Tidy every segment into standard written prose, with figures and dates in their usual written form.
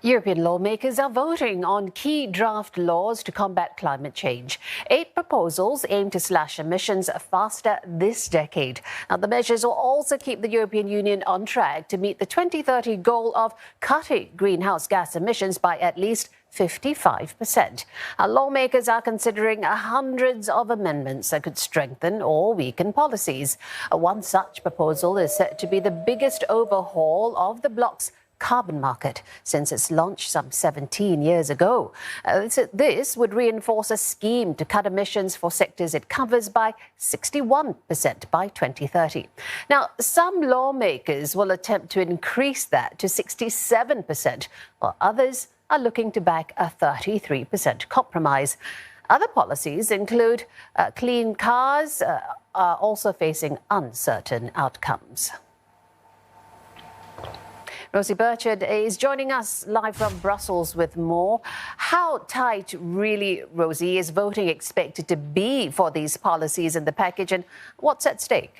European lawmakers are voting on key draft laws to combat climate change. 8 proposals aim to slash emissions faster this decade. Now, the measures will also keep the European Union on track to meet the 2030 goal of cutting greenhouse gas emissions by at least 55%. Lawmakers are considering hundreds of amendments that could strengthen or weaken policies. One such proposal is set to be the biggest overhaul of the bloc's carbon market since its launch some 17 years ago. This would reinforce a scheme to cut emissions for sectors it covers by 61% by 2030. Now, some lawmakers will attempt to increase that to 67%, while others are looking to back a 33% compromise. Other policies include clean cars are also facing uncertain outcomes. Rosie Burchard is joining us live from Brussels with more. How tight, really, Rosie, is voting expected to be for these policies in the package, and what's at stake?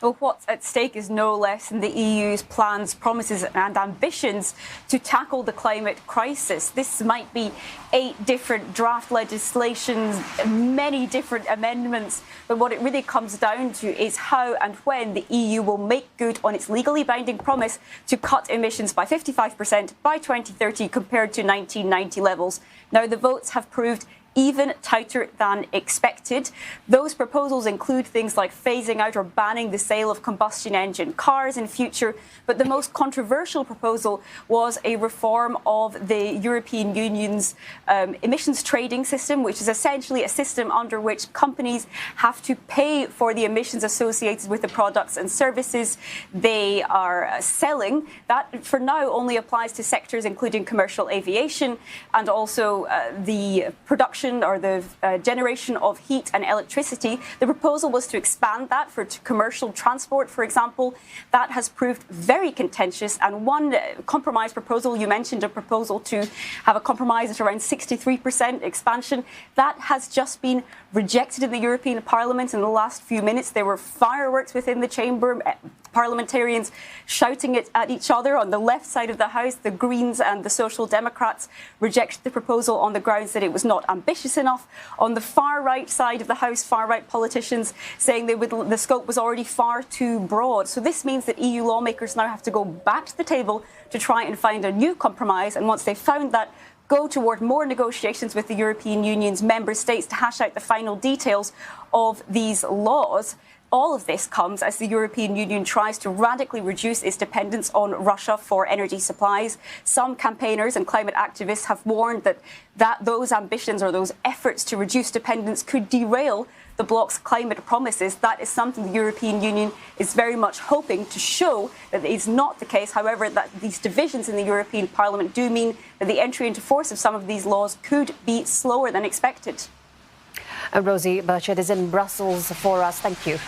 Well, what's at stake is no less than the EU's plans, promises and ambitions to tackle the climate crisis. This might be 8 different draft legislations, many different amendments, but what it really comes down to is how and when the EU will make good on its legally binding promise to cut emissions by 55% by 2030 compared to 1990 levels. Now, the votes have proved even tighter than expected. Those proposals include things like phasing out or banning the sale of combustion engine cars in future. But the most controversial proposal was a reform of the European Union's emissions trading system, which is essentially a system under which companies have to pay for the emissions associated with the products and services they are selling. That, for now, only applies to sectors including commercial aviation and also the production or the generation of heat and electricity. The proposal was to expand that for commercial transport, for example. That has proved very contentious. And one compromise proposal, you mentioned a proposal to have a compromise at around 63% expansion. That has just been rejected in the European Parliament in the last few minutes. There were fireworks within the chamber, parliamentarians shouting it at each other. On the left side of the House, the Greens and the Social Democrats rejected the proposal on the grounds that it was not ambitious enough. On the far right side of the House, far right politicians saying the scope was already far too broad. So this means that EU lawmakers now have to go back to the table to try and find a new compromise. And once they've found that, go toward more negotiations with the European Union's member states to hash out the final details of these laws. All of this comes as the European Union tries to radically reduce its dependence on Russia for energy supplies. Some campaigners and climate activists have warned that those ambitions or those efforts to reduce dependence could derail the bloc's climate promises. That is something the European Union is very much hoping to show that is not the case. However, that these divisions in the European Parliament do mean that the entry into force of some of these laws could be slower than expected. Rosie Burchard is in Brussels for us. Thank you.